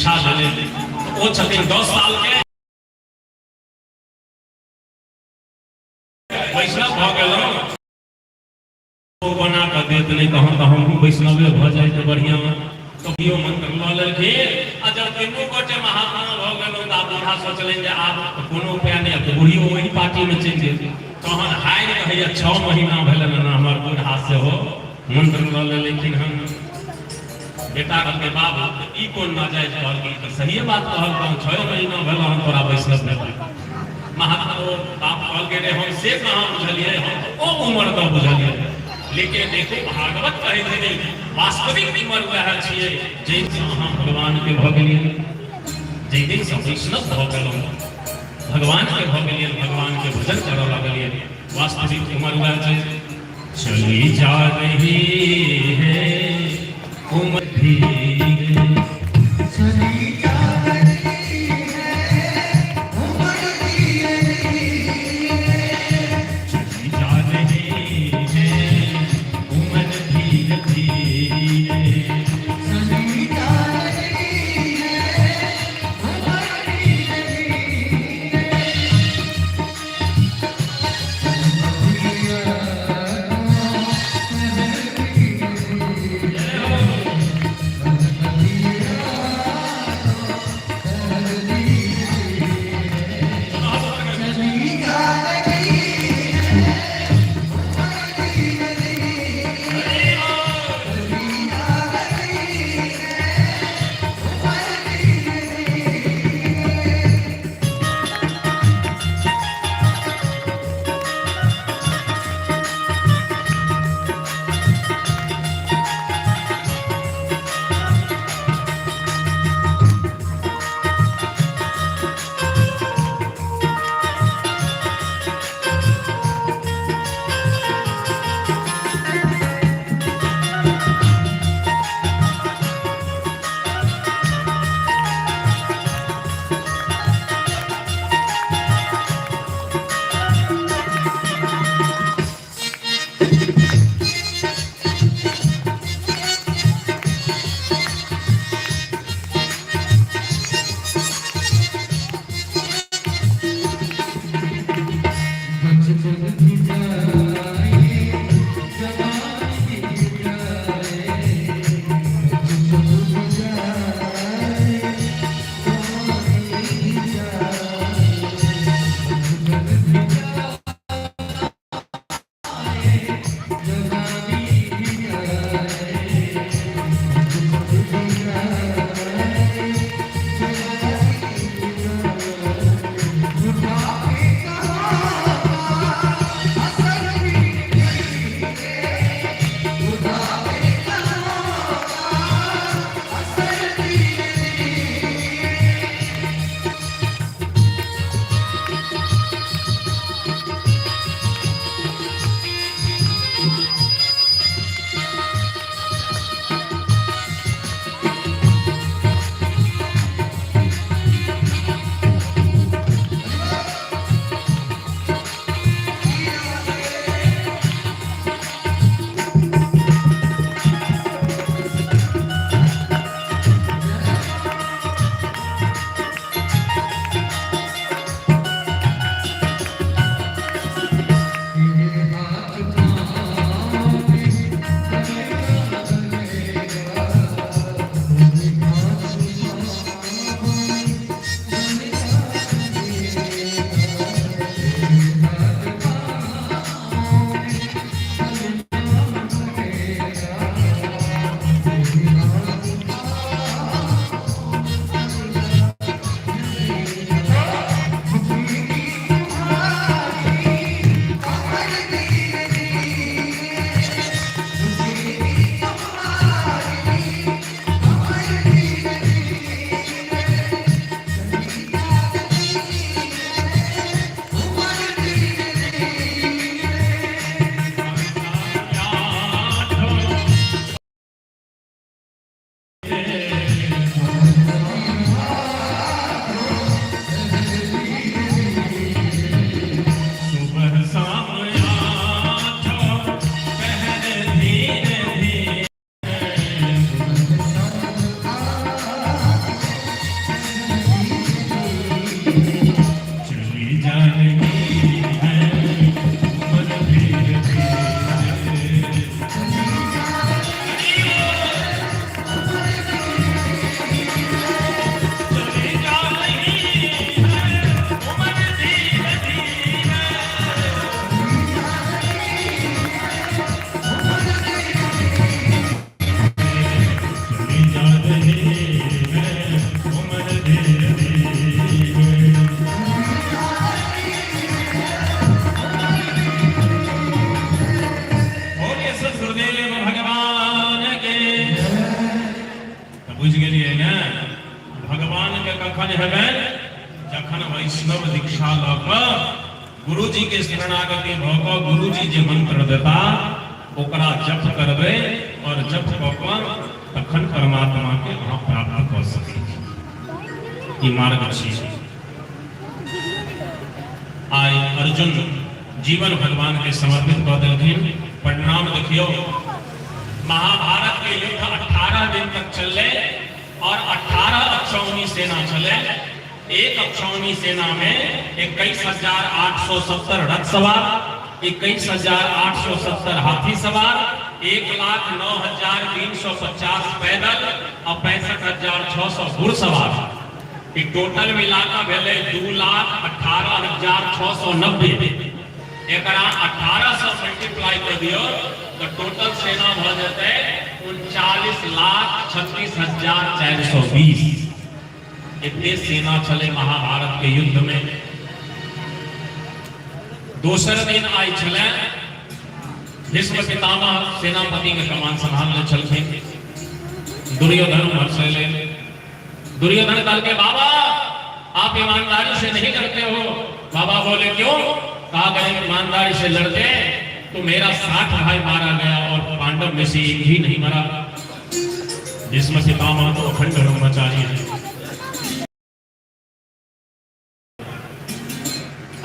दीक्षा लेने वो छथिन 10 साल के वैष्णव भ गेलहुँ बना कऽ देत नहीं तहन तऽ हमहूँ वैष्णवे भऽ जाए तऽ बढ़िआँ कभियो मंत्र लऽ लेलखिन आ जब तीनों गोटे महात्मा भऽ गेलहुँ तऽ आब बूढ़ा सोचलनि जे आब कोनो उपाय नहीं अब बुढ़ियो वही पार्टी में चलि जेतै तहन हारि कहैया 6 महीना भेलनि हँ हमर बूढ़ा सेहो मंत्र लऽ लेलखिन हन बेटा कहलकै बाबा ई कोन नाजायज कहलखिन तऽ सहिए बात कहल 6 महीना भेल हन तोरा वैष्णव भेल महात्मा बाप कहलकै रे हम से कहाँ बुझलिए हम ओ उम्र का बुझलिए लेकिन देखो भागवत कहै छै वास्तविक उम्र वह छियै जाहि से अहाँ भगवान के भऽ गेलियै जाहि दिन से वैष्णव भऽ गेलहुँ भगवान के भऽ गेलियै भगवान के भजन करऽ लगलियै वास्तविक उम्र वह छै चली जा रही है उम्र भी चली जा भगवान के कखन हेबे जखन वैष्णव दीक्षा लऽ गुरु जी के शरणागति भऽ कऽ गुरु जी जे मंत्र देता ओकरा जप करबै और जप कऽ कऽ तखन परमात्मा के अहाँ प्राप्त कऽ सकै छी। ई मार्ग छै। आइ अर्जुन जीवन भगवान के समर्पित कऽ देलखिन। परिणाम देखियो, महाभारत के युद्ध 18 दिन तक चले और 18 अक्षौहिणी सेना चले। एक अक्षौहिणी सेना में 21,870 रथ सवार, 21,870 हाथी सवार, 1,09,350 पैदल और 65,600 घुड़सवार। टोटल मिलाकर भेले 2,18,690। एकरा 18 से मल्टीप्लाई कर दियो तो टोटल सेना भ जेते 39,36,420। इतने सेना चले महाभारत के युद्ध में। दोसर दिन आई चले भीष्म पितामह सेनापति के कमान संभालने चलते। दुर्योधन हर्षले। दुर्योधन कल के बाबा आप ईमानदारी से नहीं करते हो। बाबा बोले क्यों? कहा गए ईमानदारी से लड़ते तो मेरा 60 भाई मारा गया और पांडव में से एक भी नहीं मरा। भीष्म पितामह तो अखंड ब्रह्मचारी है।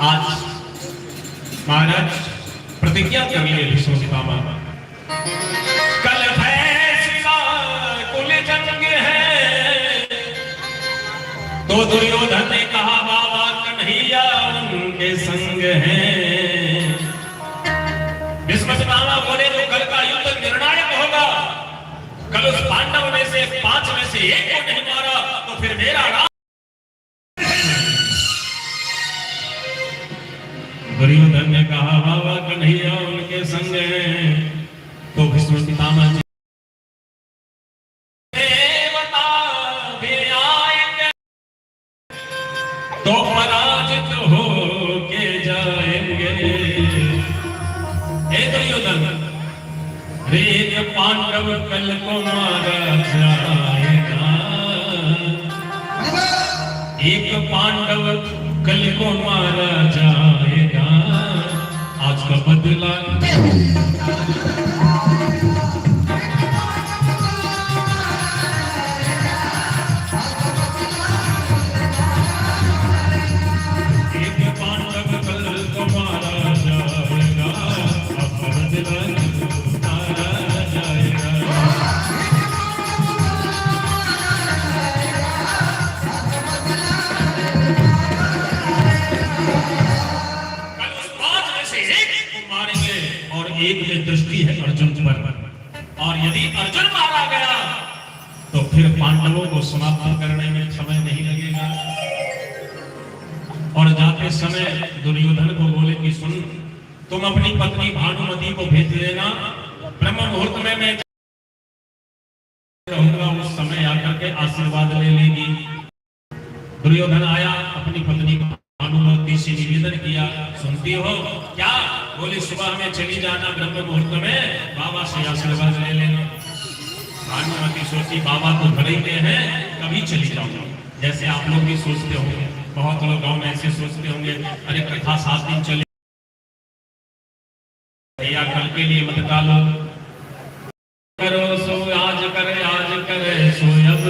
आज महाराज प्रतिज्ञा कर लिए भीष्म पितामह, कल फैसला कुल जंग है। तो दुर्योधन ने कहा बाबा कन्हैया उनके संग है। भीष्म पितामह बोले जो कल का युद्ध निर्णायक होगा, कल उस पांडव में से 5 में से एक को नहीं मारा तो फिर मेरा राज। दुर्योधन ने कहा बाबा कन्हैया उनके संग है। तो भीष्म पितामह जी तो पराजित हो के जाएंगे। हे दुर्योधन, एक पांडव कल को मारा जाएगा। एक पांडव कल को मारा जाएगा। आज का बदला एक में दृष्टि है अर्जुन पर, और यदि अर्जुन मारा गया तो फिर पांडवों को समाप्त करने में समय नहीं लगेगा। और जाते समय दुर्योधन को बोले कि सुन, तुम अपनी पत्नी भानुमति को भेज देना, ब्रह्म मुहूर्त में मैं रहूंगा, उस समय आकर के आशीर्वाद ले लेगी। दुर्योधन आया, अपनी पत्नी भानुमति से निवेदन किया, सुनती हो क्या? बोली सुबह में चली जाना, ब्रह्म मुहूर्त में बाबा से आशीर्वाद ले लेना। भानुमति सोची बाबा तो घर ही में हैं, कभी चली जाऊंगा। जैसे आप लोग भी सोचते होंगे, बहुत लोग गांव में ऐसे सोचते होंगे, अरे कथा 7 दिन चले या कल के लिए मत डालो। करो सो आज करे सो अब,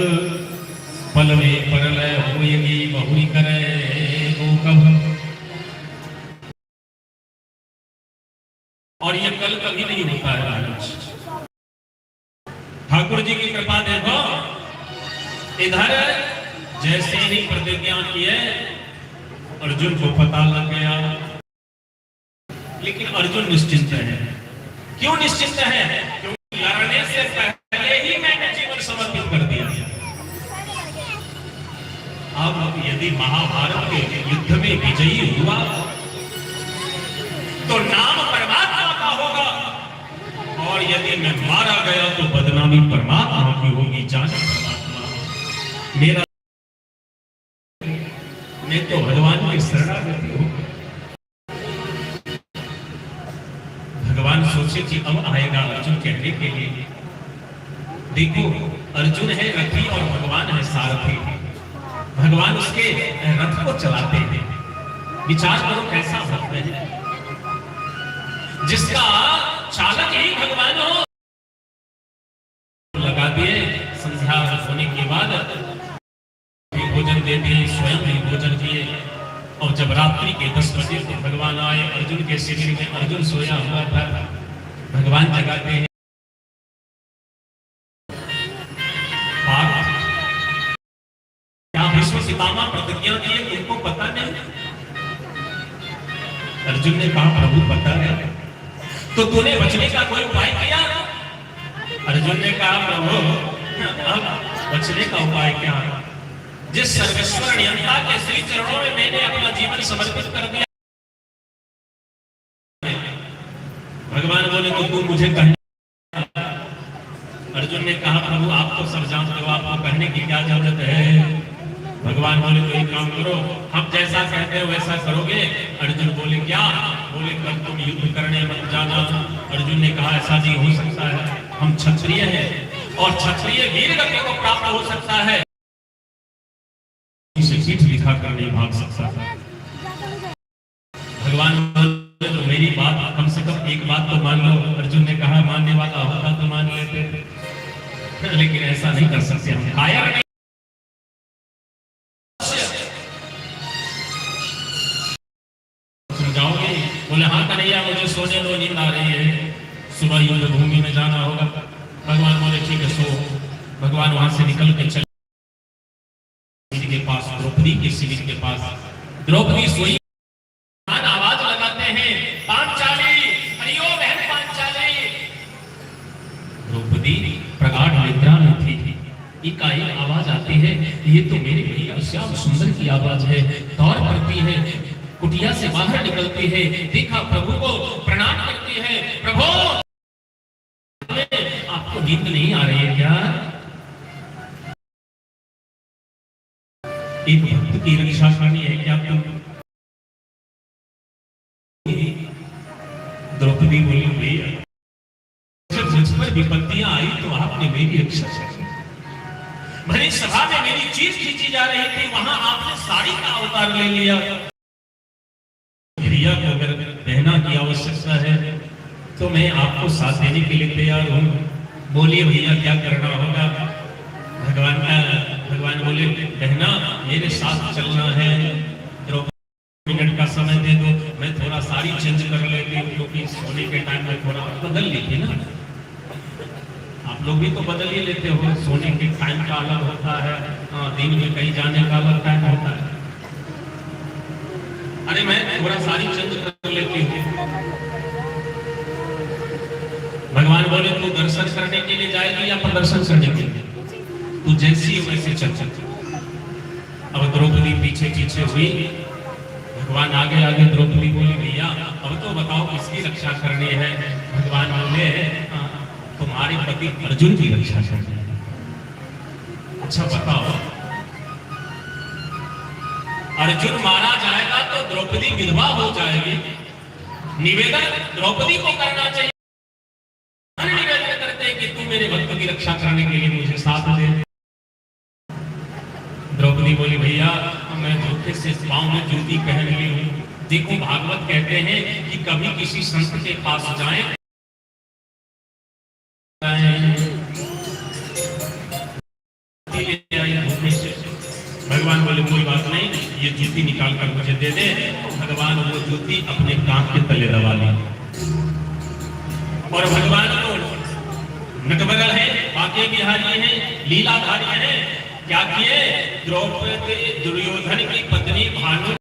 पल में परलय होएगी बहुरी करे वो कब। और ये कल कभी नहीं होता है महाराज। ठाकुर जी की कृपा देखो, इधर जैसे ही प्रतिज्ञा किए अर्जुन को पता लग गया, लेकिन अर्जुन निश्चिंत है। क्यों निश्चिंत है? क्योंकि लड़ने से पहले ही मैंने जीवन समर्पित कर दिया। अब यदि महाभारत के युद्ध में विजयी हुआ तो नाम परमात्मा का होगा, और यदि मैं मारा गया तो बदनामी परमात्मा की होगी। जाने परमात्मा मेरा, मैं तो भगवान की शरणागति हूं। भगवान सोचे कि अब आएगा अर्जुन कहने के लिए। देखो अर्जुन है रथी और भगवान है सारथी। भगवान उसके रथ को चलाते हैं। विचार करो कैसा भक्त है जिसका चालक ही भगवान हो। लगा दिए, संध्या होने के बाद भोजन दे दिए, स्वयं ही भोजन किए। और जब रात्रि के 10 बजे तो भगवान आए, अर्जुन के शिविर में अर्जुन सोया हुआ था, भगवान जगाते हैं। क्या भीष्म पितामह प्रतिज्ञा दिए, तुमको पता नहीं? अर्जुन ने कहा प्रभु पता है। तो तूने बचने का कोई उपाय किया? अर्जुन ने कहा प्रभु अब बचने का उपाय क्या? जिस सर्वेश्वर नियंता के श्री चरणों में मैंने अपना जीवन समर्पित कर दिया। भगवान बोले तो तू मुझे कहने। अर्जुन ने कहा प्रभु आप तो सब जानते हो, आपको कहने की क्या जरूरत है? भगवान बोले तो एक काम करो, हम जैसा कहते हो वैसा करोगे? अर्जुन बोले क्या? बोले कल तुम युद्ध करने मत जाना। अर्जुन ने कहा ऐसा नहीं हो सकता है, हम क्षत्रिय हैं और क्षत्रिय वीर गति को प्राप्त हो सकता है, इसे पीठ दिखा कर नहीं भाग सकता। भगवान बोले तो मेरी बात कम से कम एक बात तो मान लो। अर्जुन ने कहा मानने वाला होता तो मान लेते, लेकिन ऐसा नहीं कर सकते, हम कायर नहीं। जाओगे? बोले हाँ कन्हैया मुझे सोने दो, नींद आ रही है, सुबह युद्ध भूमि में जाना होगा। भगवान बोले ठीक है सो। भगवान वहां से निकल के चले के पास, द्रौपदी के शिविर के पास। द्रौपदी सोई, आवाज लगाते हैं पांचाली, अयो बहन पांचाली। द्रौपदी प्रगाढ़ निद्रा में थी, एकाएक आवाज आती है, ये तो मेरे भैया श्याम सुंदर की आवाज है। दौड़ पड़ती है, कुटिया से बाहर निकलती है, देखा प्रभु को प्रणाम करती है। प्रभु आपको नींद नहीं आ रही है क्या? एक भक्त की रक्षा करनी है क्या तुम? द्रौपदी बोली भैया जब मुझ पर विपत्तियां आई तो आपने मेरी रक्षा की। भरी सभा में मेरी चीज खींची जा रही थी, वहां आपने साड़ी का अवतार ले लिया। भैया को अगर बहना की आवश्यकता है तो मैं आपको साथ देने के लिए तैयार हूं। बोलिए भैया क्या करना होगा? भगवान बोले बहना मेरे साथ चलना है, 2 मिनट का समय दे दो, मैं थोड़ा साड़ी चेंज कर लेती हूँ, क्योंकि सोने के टाइम में थोड़ा बदल लेती ना। आप लोग भी तो बदल ही लेते हो, सोने के टाइम का अलग होता है, दिन में कहीं जाने का अलग टाइम होता है। अरे मैं थोड़ा साड़ी चेंज कर लेती हूँ। भगवान बोले तू दर्शन करने के लिए जाएगी या प्रदर्शन करने के लिए? तू जैसी वैसे चल चल। अब द्रौपदी पीछे पीछे हुई, भगवान आगे आगे। द्रौपदी बोली भैया अब तो बताओ किसकी रक्षा करनी है? भगवान बोले तुम्हारे पति अर्जुन की रक्षा करनी है। अच्छा बताओ, अर्जुन मारा जाएगा तो द्रौपदी विधवा हो जाएगी, निवेदन द्रौपदी को करना चाहिए। निवेदन करते कि तू मेरे भक्त की रक्षा करने के लिए मुझे साथ दे। द्रौपदी बोली भैया मैं धोखे से पांव में जूती पहन ली हूँ। देखो भागवत कहते हैं कि कभी किसी संत के पास जाएं, भगवान बोले कोई बात नहीं, ये जूती निकाल कर मुझे दे दे। भगवान वो जूती अपने कान के तले दबा ली। और भगवान को नटबरल है, बाके बिहारी है, लीलाधारी है। क्या किए? द्रौपदी दुर्योधन की पत्नी भानु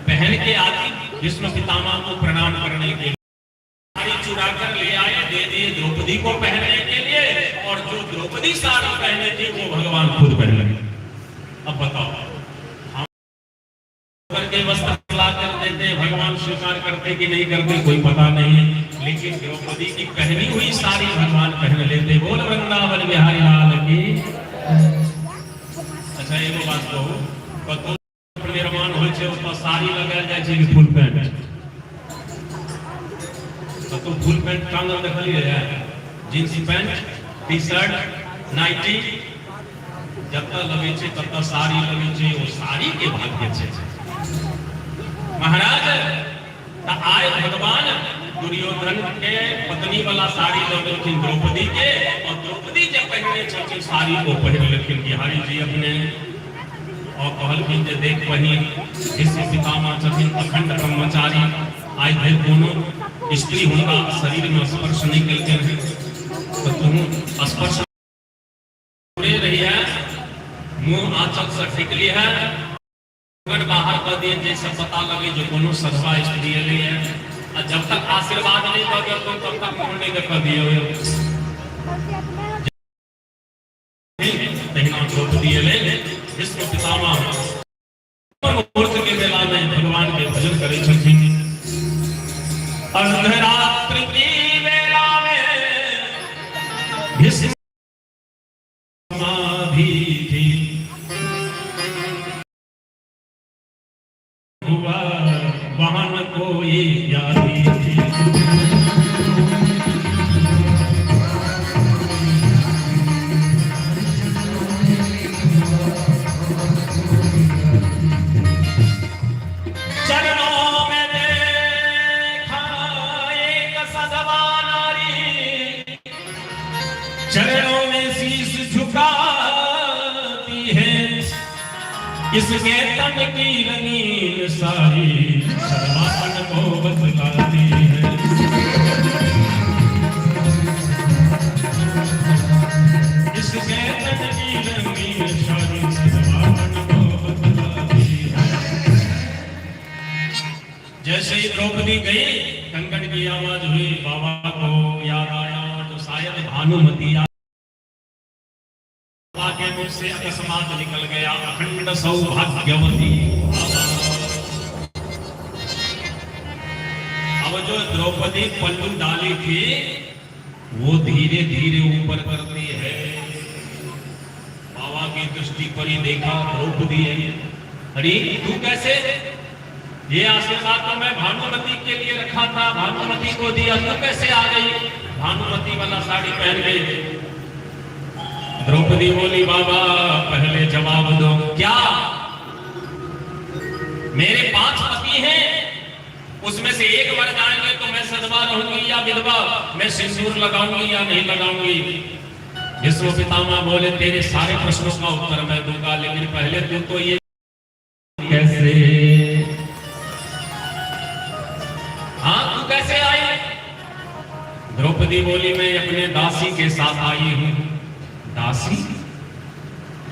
पहन के आती भीष्म पितामह को प्रणाम करने के लिए साड़ी चुरा कर ले आए, दे दिए द्रौपदी को पहनने के लिए। और जो द्रौपदी साड़ी पहने थी वो भगवान खुद पहन लगे। अब बताओ, हम करके वस्त्र ला कर देते, भगवान स्वीकार करते कि नहीं करते कोई पता नहीं, लेकिन द्रौपदी की पहनी हुई साड़ी भगवान पहन लेते। बोल वृंदावन बिहारी लाल की। अच्छा एगो बात कहूं, कतो निर्माण होय छै ओत साड़ी लगायल जाय छै कि फुल पैंट? कतो फुल पैंट टांगल देखलिए है, jeans pant, T shirt, nighty, जब लगे छे तब साड़ी लगे छे, वो साड़ी के भाग्य छे। महाराज आए भगवान दुर्योधन के पत्नी वाला साड़ी लगे द्रौपदी के, और द्रौपदी जब पहने छे साड़ी को पहन लेकिन बिहारी जी अपने और कहलखिन जे देख बहिन विश्व पितामह छथिन अखंड ब्रह्मचारी, आइ धरि कोनो स्त्री हुनका शरीर में स्पर्श नहीं केलखिन है, तो तुम स्पर्श रही है, मुंह आंचल से ढकली है, बाहर कर दिए जैसे पता लगे जो कोनो सधवा स्त्री एली है, और जब तक आशीर्वाद नहीं कर दिया तो तब तक मुंह नहीं कर दिए हुए तहिना द्रौपदी एले विश्व पितामह मुहूर्त के बेला में भगवान के भजन करे छथिन। अर्धरात्रि की बेला में भीष्म समाधि थी, हुआ वहां न कोई व्याधि थी। चरणों में शीश झुकाती है, इसके तन की रंगीन साड़ी सर्वापन को बतलाती है। इसके तन की रंगीन साड़ी सर्वापन को बतलाती है। जैसे ही द्रौपदी गई, कंकड़ की आवाज हुई, बाबा को याद आया तो शायद भानुमति के मुख से अकस्मात निकल गया, अखंड सौभाग्यवती। अब जो द्रौपदी पल्लू डाली थी वो धीरे धीरे ऊपर करती है, बाबा की दृष्टि पर ही देखा द्रौपदी है। अरे तू कैसे, ये आशीर्वाद तो मैं भानुमति के लिए रखा था, भानुमति को दिया, तू कैसे आ गई, भानुमति वाला साड़ी पहन गई। द्रौपदी बोली, बाबा पहले जवाब दो, क्या मेरे 5 पति हैं, उसमें से एक मर जाएंगे तो मैं सधवा रहूंगी या विधवा, मैं सिंदूर लगाऊंगी या नहीं लगाऊंगी। विश्व पितामह बोले, तेरे सारे प्रश्नों का उत्तर मैं दूंगा, लेकिन पहले तू तो ये कैसे, हाँ तू कैसे आई। द्रौपदी बोली, मैं अपने दासी के साथ आई हूं। दासी?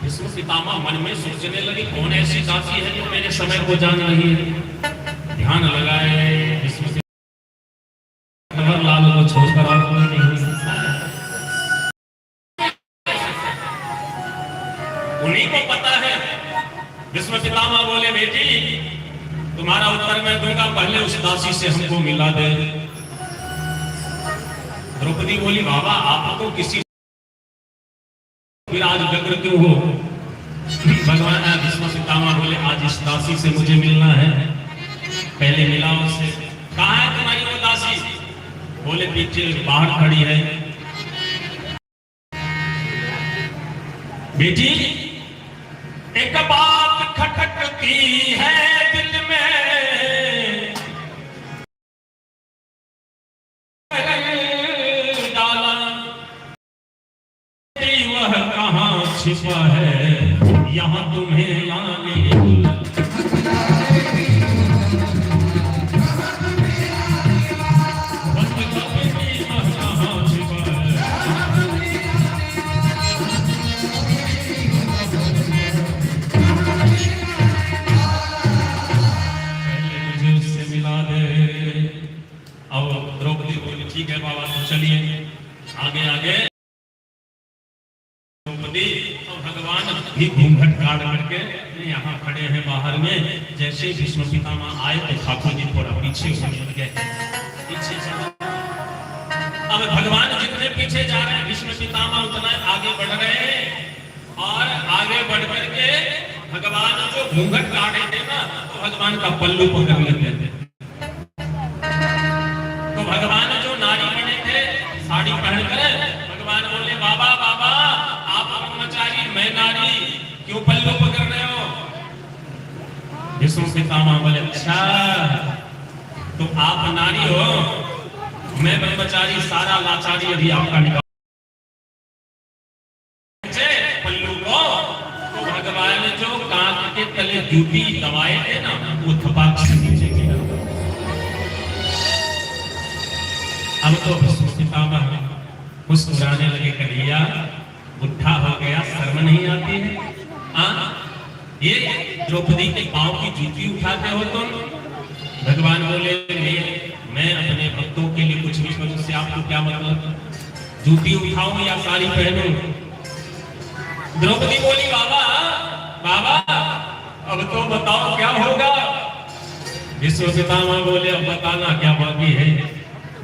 विष्णु पितामह मन में सोचने लगे, कौन ऐसी दासी है जो मेरे समय को जान रही है। ध्यान लगाए, विष्णु लाल को छोड़कर और कोई नहीं हो सकता, उन्हीं को पता है। विष्णु पितामह बोले, बेटी तुम्हारा उत्तर मैं दूंगा, पहले उस दासी से हमको मिला दे। द्रौपदी बोली, बाबा आप तो किसी फिर आज व्यग्र क्यों हो। भगवान विष्णु पितामह बोले, आज इस दासी से मुझे मिलना है, पहले मिला उससे। कहाँ है तुम्हारी वो दासी? बोले पीछे बाहर खड़ी है। बेटी एक बात खटकती है दिल में, वह कहाँ छिपा है, यहाँ तुम्हें लाने ठीक है बाबा, तो चलिए आगे आगे। भगवान भी घूंघट काट करके यहाँ खड़े हैं बाहर में। जैसे विष्णु पितामह आए तो ठाकुर जी थोड़ा पीछे हो गए, पीछे चला। अब भगवान जितने पीछे जा रहे हैं, विष्णु पितामह उतना आगे बढ़ रहे हैं। और आगे बढ़ करके भगवान जो घूंघट काटे थे ना, तो भगवान का पल्लू पकड़ लेते थे। तो भगवान जो नारी बने थे साड़ी पहनकर, भगवान बोले, बाबा बाबा आप ब्रह्मचारी, मैं नारी, क्यों पल्लू पकड़ रहे हो? भीष्म पितामह बोले अच्छा तो आप नारी हो, मैं ब्रह्मचारी, सारा लाचारी अभी आपका निकाल पल्लू को। तो भगवान ने जो कांच के तले जूती दबाए थे ना, वो थपाक से नीचे गिरा। अब तो भीष्म पितामह मुस्कुराने लगे, कन्हैया बुढ़ा हो गया, शर्म नहीं आती है? ये द्रौपदी के पांव की जूती उठाते हो तुम? भगवान बोले मैं अपने भक्तों के लिए कुछ भी करूं, उससे आपको क्या मतलब? जूती उठाऊं या साड़ी पहनूं? द्रौपदी बोली बाबा बाबा अब तो बताओ क्या होगा? भीष्म पितामह बोले अब बताना क्या बाकी है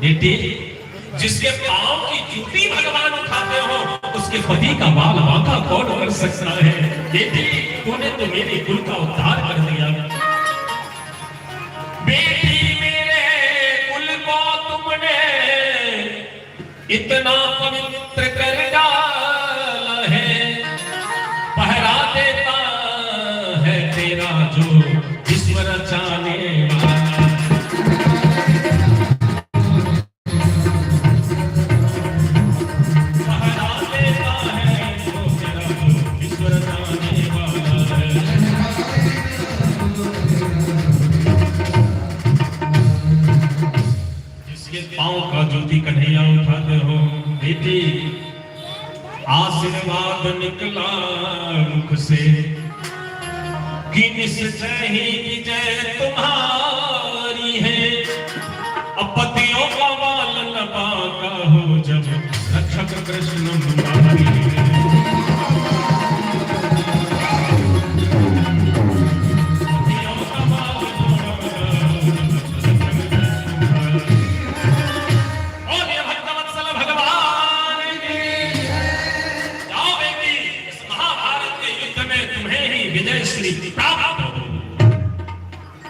बेटी? जिसके पांव की जूती भगवान उठाते हो, उसके पति का बाल बांका कौन कर सकता है? बेटी तूने तो मेरे कुल का उद्धार कर दिया। बेटी मेरे कुल को तुमने इतना पवित्र कर डाला है, पहरा देता है तेरा जो ईश्वर चाहने वाला। पांव का जूती कन्हैया उठाते हो बेटी, आशीर्वाद निकला मुख से कि निश्चय ही विजय तुम्हारी है। अब पतियों का बालन बांका हो जब रक्षक कृष्ण मुरारी है।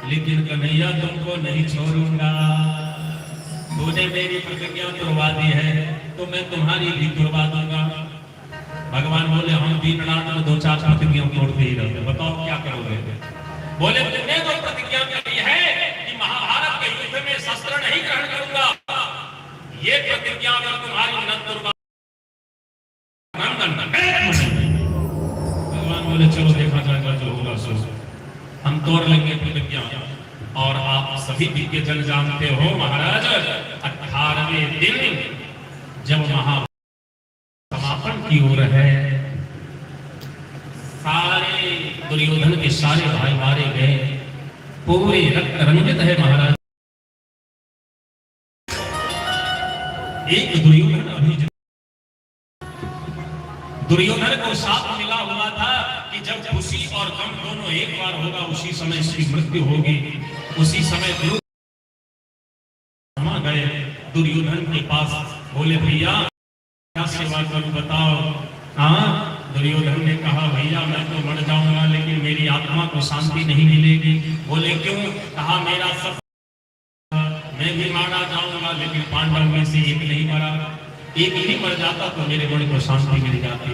लेकिन कन्हैया तुमको नहीं छोड़ूंगा। तूने मेरी प्रतिज्ञा तोड़वा दी है तो मैं तुम्हारी भी तोड़वा दूंगा। भगवान बोले हम दिन रात में 2-4 प्रतिज्ञा तोड़ते ही रहते, बताओ क्या करोगे? बोले तुमने तो प्रतिज्ञा करी है कि महाभारत के युद्ध में शस्त्र नहीं ग्रहण करूंगा, ये प्रतिज्ञा अगर तुम्हारी न तोड़वा। भगवान बोले चलो देखा जाएगा जो होगा सो हम तोड़ लेंगे प्रतिज्ञा। और आप सभी दिव्य जन जानते हो महाराज, 18वें दिन जब समापन की ओर है, सारे दुर्योधन के सारे भाई मारे गए, पूरे रक्त रंजित है महाराज। एक दुर्योधन अभी दुर्योधन को साथ मिला हुआ था कि जब खुशी और गम दोनों एक बार होगा उसी समय इसकी मृत्यु होगी। उसी समय गए दुर्योधन के पास, बोले भैया क्या सेवा करूं बताओ? हाँ, दुर्योधन ने कहा भैया मैं तो मर जाऊंगा लेकिन मेरी आत्मा को शांति नहीं मिलेगी। बोले क्यों? कहा मेरा सब मैं भी मारा जाऊंगा लेकिन पांडव में से एक नहीं मरा, एक ही मर जाता तो मेरे मन को शांति मिल जाती।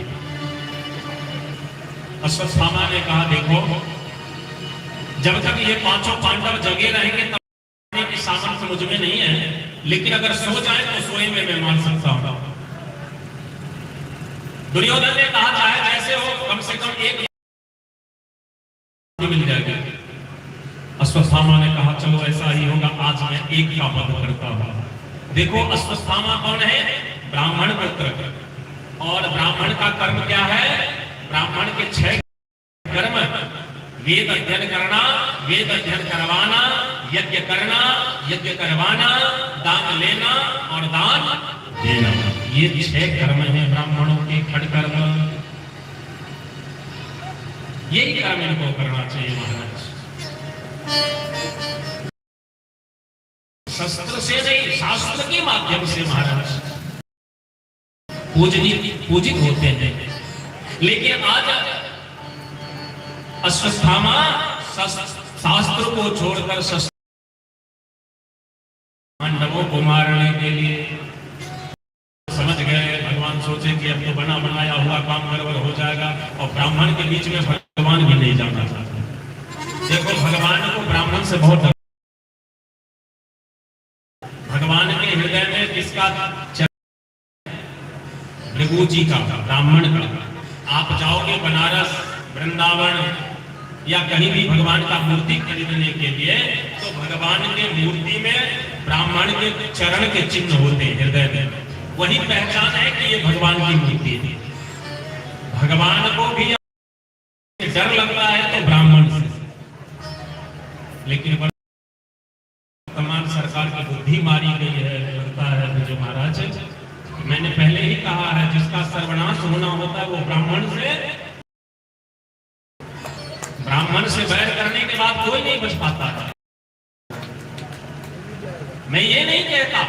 अश्वत्थामा ने कहा देखो जब तक ये पांचों पांडव जगे रहेंगे तब की सामर्थ्य मुझ में नहीं है, लेकिन अगर सो जाए तो सोए में मैं मान सकता हूं। दुर्योधन ने कहा चाहे जैसे हो कम से कम एक मिल जाएगी। अश्वत्थामा ने कहा चलो ऐसा ही होगा, आज मैं एक का वध करता हूं। देखो अश्वत्थामा कौन है? ब्राह्मण पुत्र। और ब्राह्मण का कर्म क्या है? ब्राह्मण के 6 कर्म, वेद अध्ययन करना, वेद अध्ययन करवाना, यज्ञ करना, यज्ञ करवाना, दान लेना और दान देना, ये 6 कर्म हैं ब्राह्मणों के खड़ कर्म। यही कर्म इनको करना चाहिए महाराज, शस्त्र से नहीं शास्त्र के माध्यम से महाराज पूजित होते हैं। लेकिन आज अश्वत्थामा शास्त्र को छोड़कर पांडवों को मारने के लिए समझ गए भगवान सोचे कि अब तो बना बनाया हुआ काम गड़बड़ हो जाएगा और ब्राह्मण के बीच में भगवान भी नहीं जाना चाहते। देखो भगवान को ब्राह्मण से बहुत डर, भगवान के हृदय में किसका भृगु जी का, ब्राह्मण का। आप जाओगे बनारस, वृंदावन या कहीं भी भगवान का मूर्ति खरीदने के लिए, तो भगवान के मूर्ति में ब्राह्मण के चरण के चिन्ह होते हैं हृदय में, वही पहचान है कि ये भगवान की मूर्ति है। भगवान को भी डर लगता है तो ब्राह्मण से, लेकिन वर्तमान सरकार की बुद्धि मारी गई है, लगता है मुझे महाराज। मैंने पहले ही कहा है, जिसका सर्वनाश होना होता है वो ब्राह्मण से बैर करने के बाद कोई नहीं बच पाता है। मैं ये नहीं कहता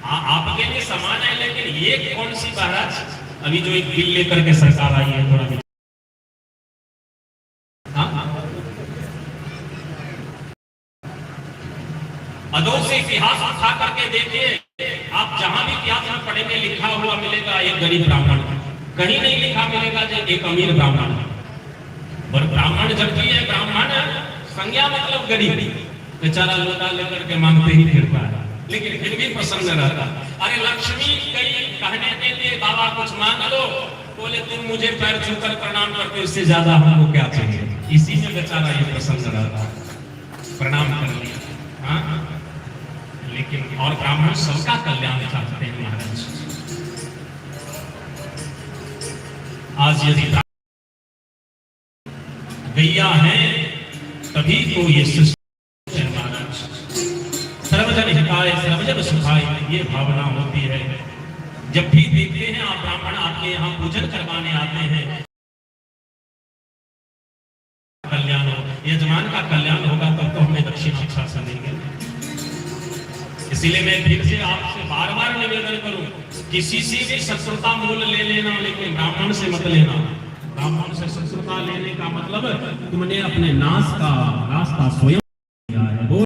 आपके लिए समान है, लेकिन ये कौन सी महाराज अभी जो एक बिल लेकर के सरकार आई है, थोड़ा अदों से इतिहास उठा करके देखिए, आप जहां भी इतिहास में पढ़ेंगे लिखा हुआ मिलेगा एक गरीब ब्राह्मण, कहीं नहीं लिखा मिलेगा जो एक अमीर ब्राह्मण। और ब्राह्मण जब भी है, ब्राह्मण संज्ञा मतलब गरीब, बेचारा लोटा लेकर के मांगते ही फिरता है, लेकिन फिर भी प्रसन्न रहता। अरे लक्ष्मी कई कहने के लिए बाबा कुछ मांग लो, बोले तुम मुझे पैर छूकर प्रणाम करते, इससे ज्यादा हमको क्या चाहिए। इसी में बेचारा ये प्रसन्न रहता, प्रणाम कर लिया। हाँ, लेकिन और ब्राह्मण सबका कल्याण चाहते हैं महाराज। आज यदि गैया है तभी तो ये सृष्टि है महाराज। सर्वजन हिताय सर्वजन सुखाय, ये भावना होती है। जब भी देखते हैं आप ब्राह्मण आपके यहाँ पूजन करवाने आते हैं, कल्याण हो, यजमान का कल्याण होगा तब तो हमें दक्षिणा अच्छा सा देंगे। इसीलिए मैं फिर से आपसे बार बार निवेदन करूं, किसी से भी शत्रुता मूल ले लेना, लेकिन ब्राह्मण से मत लेना। ब्राह्मण से शत्रुता लेने का मतलब तुमने अपने नाश का रास्ता